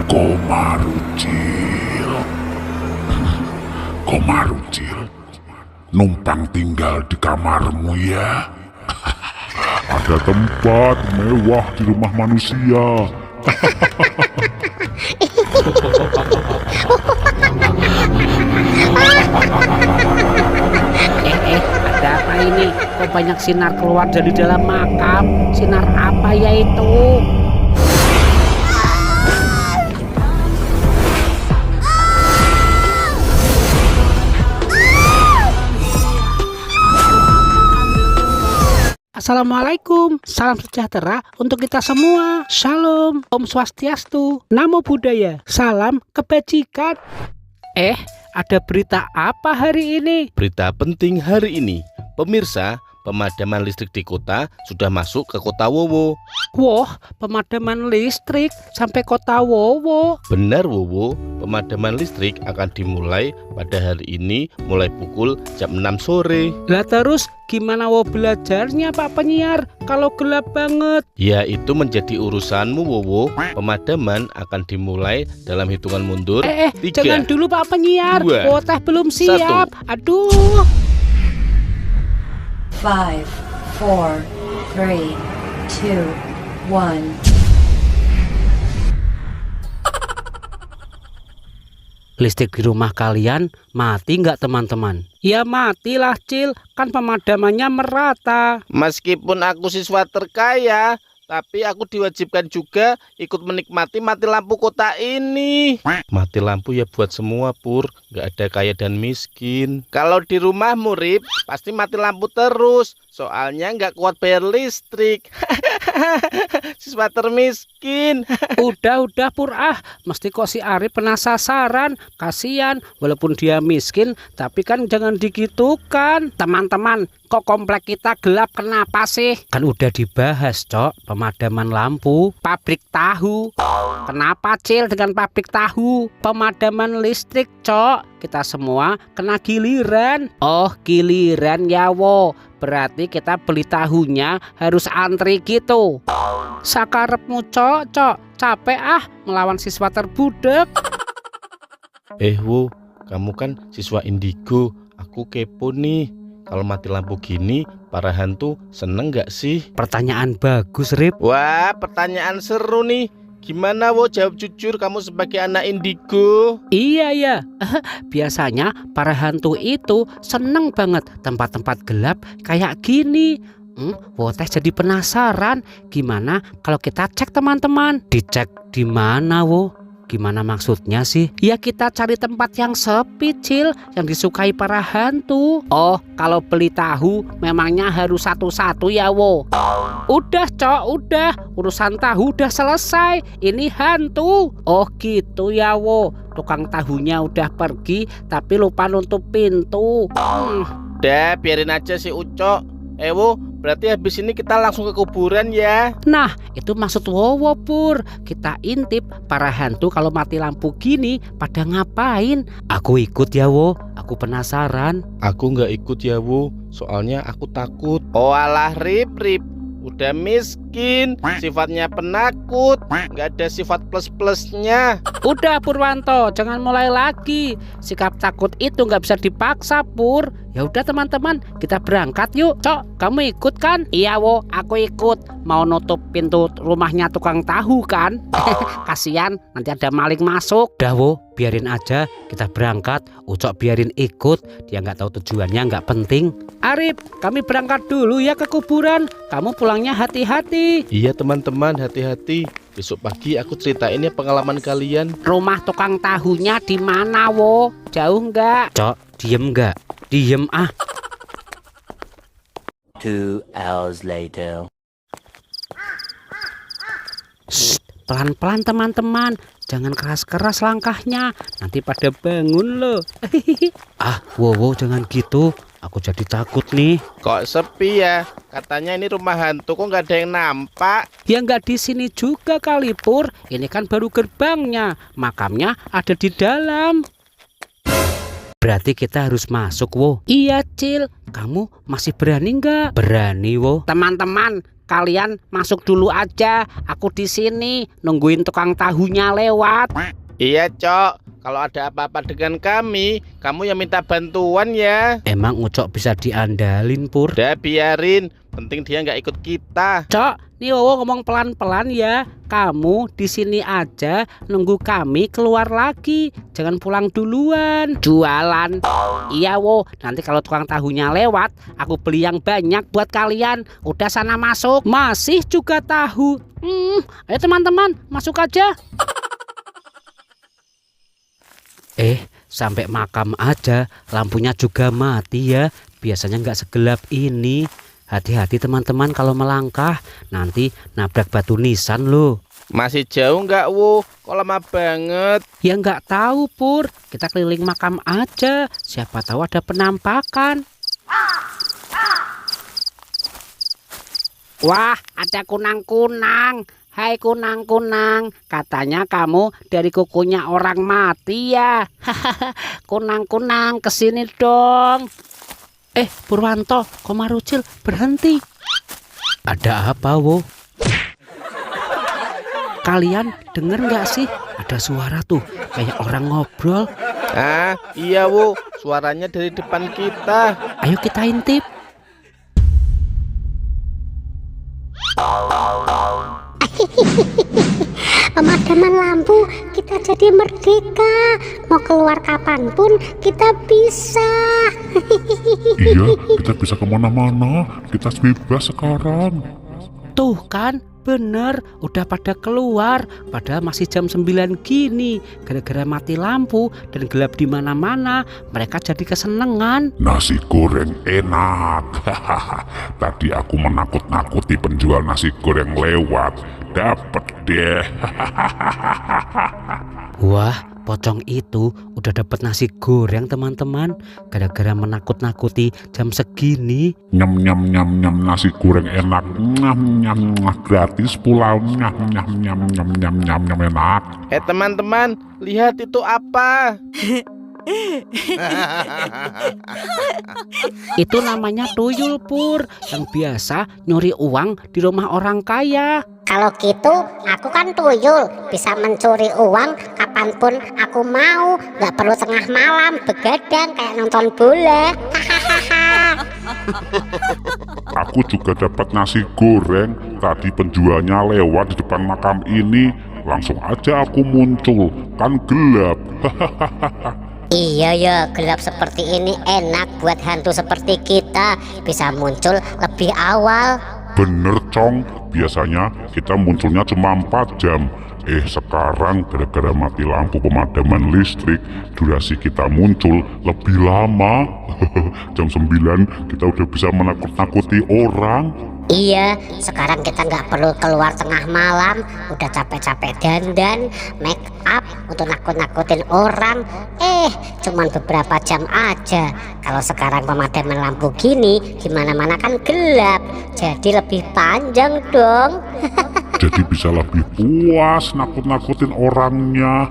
Komarucil, Komarucil, numpang tinggal di kamarmu ya. Ada tempat mewah di rumah manusia. Ada apa ini? Kok banyak sinar keluar dari dalam makam? Sinar apa ya itu? Assalamualaikum, salam sejahtera untuk kita semua. Shalom, Om Swastiastu, Namo Buddhaya, salam kebajikan. Ada berita apa hari ini? Berita penting hari ini, pemirsa, pemadaman listrik di kota sudah masuk ke kota Wowo. Wah, pemadaman listrik sampai kota Wowo. Benar Wowo, pemadaman listrik akan dimulai pada hari ini mulai pukul jam 6 sore. Lah terus gimana wo belajarnya Pak Penyiar kalau gelap banget? Ya itu menjadi urusanmu Wowo. Pemadaman akan dimulai dalam hitungan mundur. 3, jangan dulu Pak Penyiar. 2, Teh belum siap. 1. Aduh. 5, 4, 3, 2, 1. Listrik di rumah kalian mati nggak teman-teman? Ya matilah Cil, kan pemadamannya merata. Meskipun aku siswa terkaya, tapi aku diwajibkan juga ikut menikmati mati lampu kota ini. Mati lampu ya buat semua Pur, nggak ada kaya dan miskin. Kalau di rumah Murib pasti mati lampu terus, soalnya nggak kuat bayar listrik. Siswa termiskin. Udah Pur, mesti kok si Arif penasaran. Kasihan, walaupun dia miskin, tapi kan jangan digitukan. Teman-teman, kok komplek kita gelap kenapa sih? Kan udah dibahas Cok, pemadaman lampu, pabrik tahu. Kenapa Cil dengan pabrik tahu? Pemadaman listrik Cok, kita semua kena giliran. Oh giliran ya wo, berarti kita beli tahunya harus antri gitu. Sakarepmu Cok, capek melawan siswa terbudek. Wo, kamu kan siswa indigo, aku kepo nih. Kalau mati lampu gini, para hantu seneng gak sih? Pertanyaan bagus Rip. Wah, pertanyaan seru nih. Gimana wo, jawab jujur kamu sebagai anak indigo. Iya ya, biasanya para hantu itu seneng banget tempat-tempat gelap kayak gini. Wo teh jadi penasaran, gimana kalau kita cek teman-teman? Dicek di mana wo? Gimana maksudnya sih? Ya kita cari tempat yang sepi Cil, yang disukai para hantu. Oh kalau beli tahu memangnya harus satu-satu ya wo? Udah Cok, udah, urusan tahu udah selesai. Ini hantu. Oh gitu ya wo, tukang tahunya udah pergi tapi lupa nutup pintu. Udah biarin aja si Ucok. Wo, berarti habis ini kita langsung ke kuburan ya. Nah itu maksud Wowo Pur. Kita intip para hantu kalau mati lampu gini pada ngapain. Aku ikut ya wo, aku penasaran. Aku nggak ikut ya wo, soalnya aku takut. Oh alah Rip, udah miskin, sifatnya penakut, nggak ada sifat plus-plusnya. Udah Purwanto, jangan mulai lagi. Sikap takut itu nggak bisa dipaksa Pur. Ya udah teman-teman, kita berangkat yuk. Cok, kamu ikut kan? Iya wo, aku ikut. Mau nutup pintu rumahnya tukang tahu kan? Kasian, nanti ada maling masuk. Udah wo, biarin aja, kita berangkat. Ucok biarin ikut, dia nggak tahu tujuannya, nggak penting. Arif, kami berangkat dulu ya ke kuburan. Kamu pulangnya hati-hati. Iya teman-teman, hati-hati. Besok pagi aku ceritain ya pengalaman kalian. Rumah tukang tahunya di mana wo? Jauh nggak? Cok, diem nggak? Diem 2 hours later. Shh, pelan-pelan teman-teman, jangan keras-keras langkahnya, nanti pada bangun loh. Wow, jangan gitu, aku jadi takut nih. Kok sepi ya? Katanya ini rumah hantu, kok nggak ada yang nampak? Ya nggak di sini juga kali Pur, ini kan baru gerbangnya, makamnya ada di dalam. Berarti kita harus masuk wo. Iya Cil, kamu masih berani nggak? Berani wo. Teman-teman, kalian masuk dulu aja. Aku di sini nungguin tukang tahunya lewat. Iya, Cok. Kalau ada apa-apa dengan kami, kamu yang minta bantuan ya. Emang Ucok bisa diandalin, Pur? Udah biarin, penting dia nggak ikut kita. Cok, nih Wowo ngomong pelan-pelan ya. Kamu di sini aja nunggu kami keluar lagi. Jangan pulang duluan. Jualan. Iya, Wo. Nanti kalau tukang tahunya lewat, aku beli yang banyak buat kalian. Udah sana masuk. Masih juga tahu. Ayo teman-teman, masuk aja. Sampai makam aja lampunya juga mati ya. Biasanya nggak segelap ini. Hati-hati teman-teman kalau melangkah, nanti nabrak batu nisan loh. Masih jauh nggak, Wo? Kok lama banget? Ya nggak tahu, Pur. Kita keliling makam aja. Siapa tahu ada penampakan. Wah, ada kunang-kunang. Hai kunang-kunang, katanya kamu dari kukunya orang mati ya. Kunang-kunang, kesini dong. Purwanto, Komarucil, berhenti. Ada apa, Wo? Kalian denger nggak sih? Ada suara tuh, kayak orang ngobrol. Ah, iya, Wo. Suaranya dari depan kita. Ayo kita intip. Pemadaman lampu, kita jadi merdeka. Mau keluar kapanpun kita bisa. Iya, kita bisa kemana-mana. Kita bebas sekarang. Tuh kan, bener, udah pada keluar. Padahal masih jam 9 gini. Gara-gara mati lampu dan gelap di mana-mana, mereka jadi kesenengan. Nasi goreng enak. Tadi aku menakut-nakuti penjual nasi goreng lewat. Dapet deh. Wah, pocong itu udah dapat nasi goreng teman-teman. Gara-gara menakut-nakuti jam segini. Nyam nyam nyam nyam, nasi goreng enak. Nyam nyam nyam, gratis pulau. Nyam nyam nyam nyam nyam nyam nyam, enak. Teman-teman, lihat itu apa? Itu namanya tuyul, Pur, yang biasa nyuri uang di rumah orang kaya. Kalau gitu, aku kan tuyul, bisa mencuri uang kapanpun aku mau. Gak perlu tengah malam begadang kayak nonton bola. Aku juga dapat nasi goreng. Tadi penjualnya lewat di depan makam ini. Langsung aja aku muncul. Kan gelap. Iya ya, gelap seperti ini enak buat hantu seperti kita. Bisa muncul lebih awal. Bener, Cong. Biasanya kita munculnya cuma 4 jam. Sekarang gara-gara mati lampu pemadaman listrik, durasi kita muncul lebih lama. Jam 9 kita udah bisa menakut-nakuti orang. Iya, sekarang kita nggak perlu keluar tengah malam. Udah capek-capek dandan, make up untuk nakut-nakutin orang. Cuman beberapa jam aja. Kalau sekarang pemadaman lampu gini, gimana-mana kan gelap. Jadi lebih panjang dong. Jadi bisa lebih puas nakut-nakutin orangnya.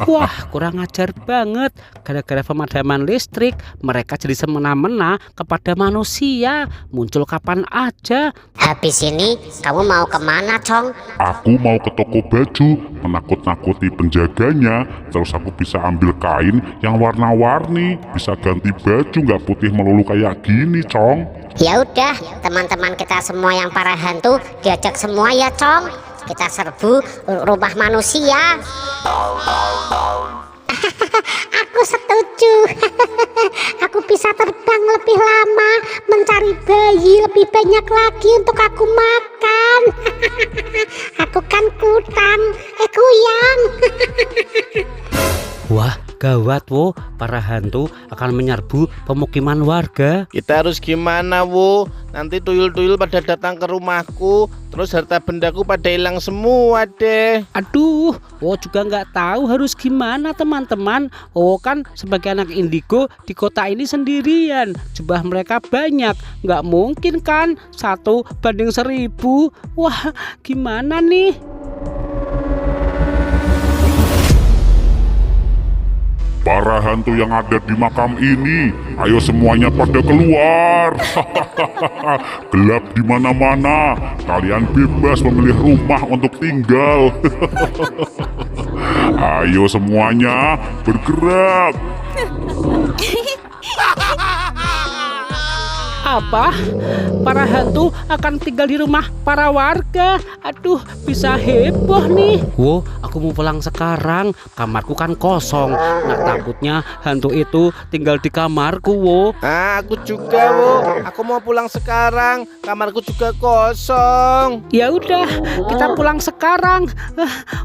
Wah, kurang ajar banget. Gara-gara pemadaman listrik, mereka jadi semena-mena kepada manusia. Muncul kapan aja. Habis ini kamu mau kemana, Cong? Aku mau ke toko baju, menakut-nakuti penjaganya. Terus aku bisa ambil kain yang warna-warni. Bisa ganti baju nggak putih melulu kayak gini, Cong. Ya udah, teman-teman kita semua yang para hantu diajak semua ya, Cong. Kita serbu rumah manusia. Aku setuju. Aku bisa terbang lebih lama, mencari bayi lebih banyak lagi untuk aku makan. Aku kan kutang, kuyang. Wah, gawat, Wo. Para hantu akan menyerbu pemukiman warga. Kita harus gimana, Wo? Nanti tuyul-tuyul pada datang ke rumahku, terus harta bendaku pada hilang semua deh. Aduh, Wo juga nggak tahu harus gimana teman-teman. Wo kan sebagai anak indigo di kota ini sendirian. Jumlah mereka banyak, nggak mungkin kan 1:1000. Wah, gimana nih? para hantu yang ada di makam ini, ayo semuanya pada keluar. Gelap di mana-mana. Kalian bebas memilih rumah untuk tinggal. Ayo semuanya bergerak. Apa? Para hantu akan tinggal di rumah para warga. Aduh, bisa heboh nih. Wow, aku mau pulang sekarang. Kamarku kan kosong. Nah, takutnya hantu itu tinggal di kamarku, wo. Ah, aku juga, Wo. Aku mau pulang sekarang. Kamarku juga kosong. Ya udah, kita pulang sekarang.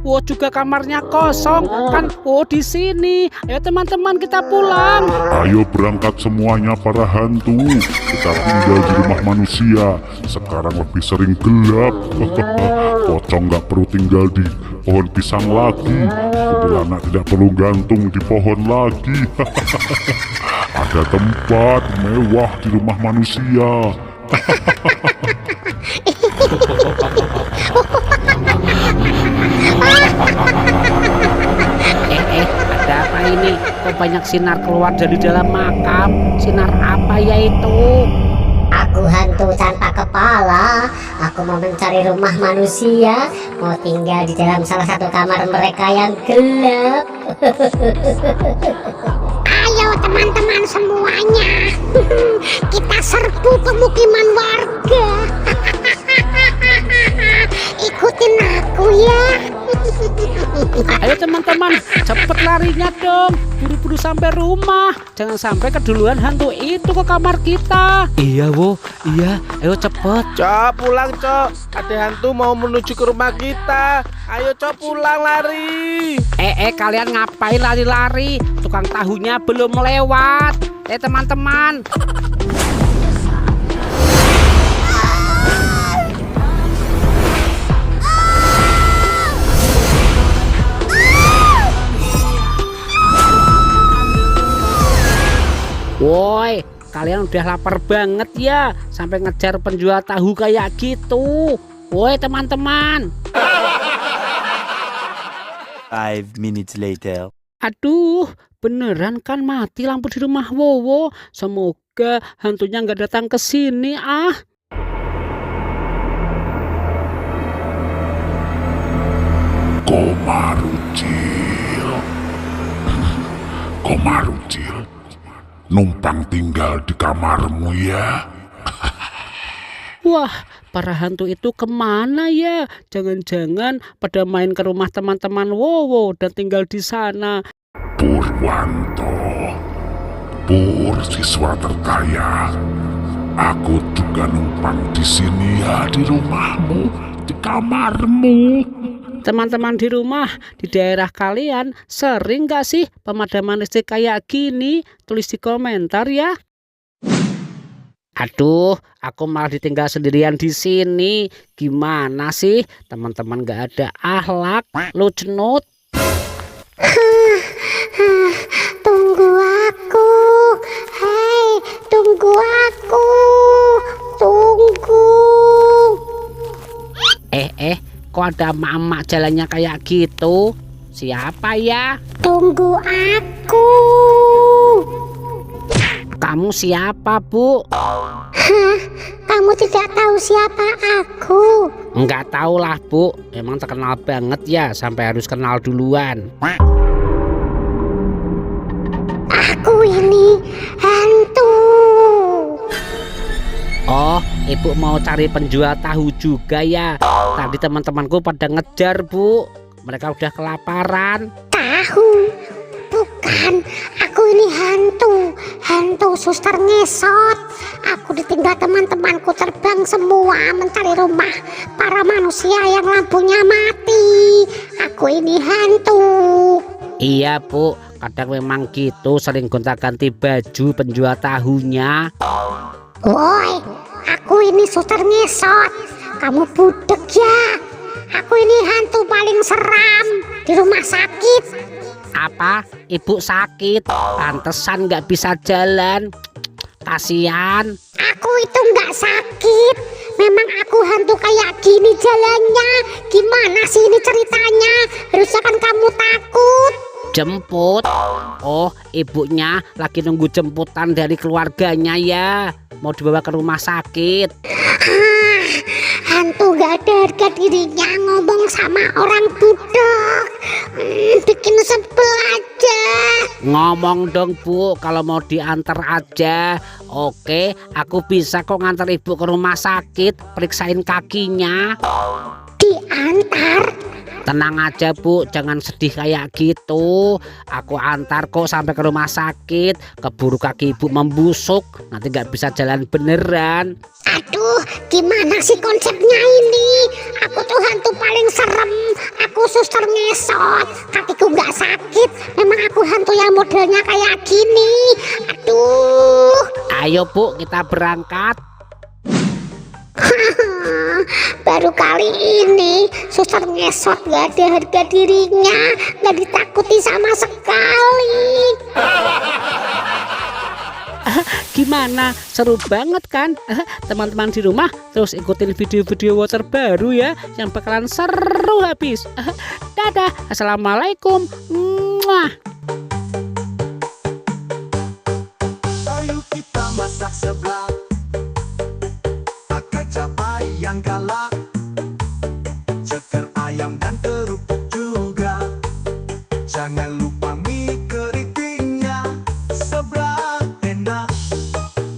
Wo juga kamarnya kosong. Kan wo di sini. Ayo teman-teman kita pulang. Ayo berangkat semuanya para hantu. Kita tinggal di rumah manusia. Sekarang lebih sering gelap. Pocong nggak perlu tinggal di pohon pisang lagi. Kuntilanak tidak perlu gantung di pohon lagi. Ada tempat mewah di rumah manusia. Ada apa ini? Kok banyak sinar keluar dari dalam makam? Sinar apa ya itu? Aku hantu tanpa kepala. Aku mau mencari rumah manusia. Mau tinggal di dalam salah satu kamar mereka yang gelap. Ayo teman-teman semuanya. Kita serbu pemukiman warga. Ikutin aku ya. Ayo teman-teman, cepet larinya dong. Buru-buru sampai rumah. Jangan sampai keduluan hantu itu ke kamar kita. Iya, wo. Iya, ayo cepet. Cok, pulang, Cok. Ada hantu mau menuju ke rumah kita. Ayo, Cok, pulang, lari. Kalian ngapain lari-lari? Tukang tahunya belum lewat. Teman-teman. Woi, kalian udah lapar banget ya sampai ngejar penjual tahu kayak gitu. Woi teman-teman. 5 minutes later. Aduh, beneran kan mati lampu di rumah Wowo. Semoga hantunya nggak datang ke sini ah. Komarucil, numpang tinggal di kamarmu ya. Wah, para hantu itu kemana ya? Jangan-jangan pada main ke rumah teman-teman Wowo dan tinggal di sana. Purwanto, Pur siswa terkaya, aku juga numpang di sini ya, di rumahmu, di kamarmu. Teman-teman di rumah, di daerah kalian sering gak sih pemadaman listrik kayak gini? Tulis di komentar ya. Aduh, aku malah ditinggal sendirian di sini. Gimana sih? Teman-teman gak ada akhlak, lu cenut. Tunggu aku. Hei, tunggu aku. Tunggu. Kok ada emak-emak jalannya kayak gitu? Siapa ya? Tunggu aku. Kamu siapa, Bu? Hah? Kamu tidak tahu siapa aku? Enggak tahu lah, Bu. Emang terkenal banget ya sampai harus kenal duluan. Aku ini hantu. Oh, Ibu mau cari penjual tahu juga ya? Tadi teman-temanku pada ngejar, Bu. Mereka udah kelaparan. Tahu? Bukan, aku ini hantu suster ngesot. Aku ditinggal teman-temanku terbang semua mencari rumah para manusia yang lampunya mati. Aku ini hantu. Iya, Bu. Kadang memang gitu, sering gonta-ganti baju penjual tahunya. Woi, aku ini suster ngesot. Kamu budek ya. Aku ini hantu paling seram di rumah sakit. Apa? Ibu sakit? Pantesan nggak bisa jalan. Kasian. Aku itu nggak sakit. Memang aku hantu kayak gini jalannya. Gimana sih ini ceritanya? Harusnya kan kamu takut. Jemput? Oh, ibunya lagi nunggu jemputan dari keluarganya ya. Mau dibawa ke rumah sakit. Hantu gak ada harga dirinya ngomong sama orang budak. Bikin sebel aja. Ngomong dong Bu, kalau mau diantar aja. Oke, aku bisa kok ngantar ibu ke rumah sakit, periksain kakinya. Diantar? Tenang aja Bu, jangan sedih kayak gitu. Aku antar kok sampai ke rumah sakit. Keburu kaki ibu membusuk, nanti gak bisa jalan beneran. Aduh, gimana sih konsepnya ini? Aku tuh hantu paling serem. Aku suster ngesot, kakiku gak sakit. Memang aku hantu yang modelnya kayak gini. Aduh. Ayo Bu, kita berangkat. Baru kali ini suster ngesot gak ada harga dirinya, gak ditakuti sama sekali. Gimana? Seru banget kan? Teman-teman di rumah terus ikutin video-video water baru ya, yang bakalan seru habis. Dadah, assalamualaikum. Muah. Ayo kita masak seblak, pakai cabai yang galak, ceker ayam dan kerupuk juga. Jangan lupa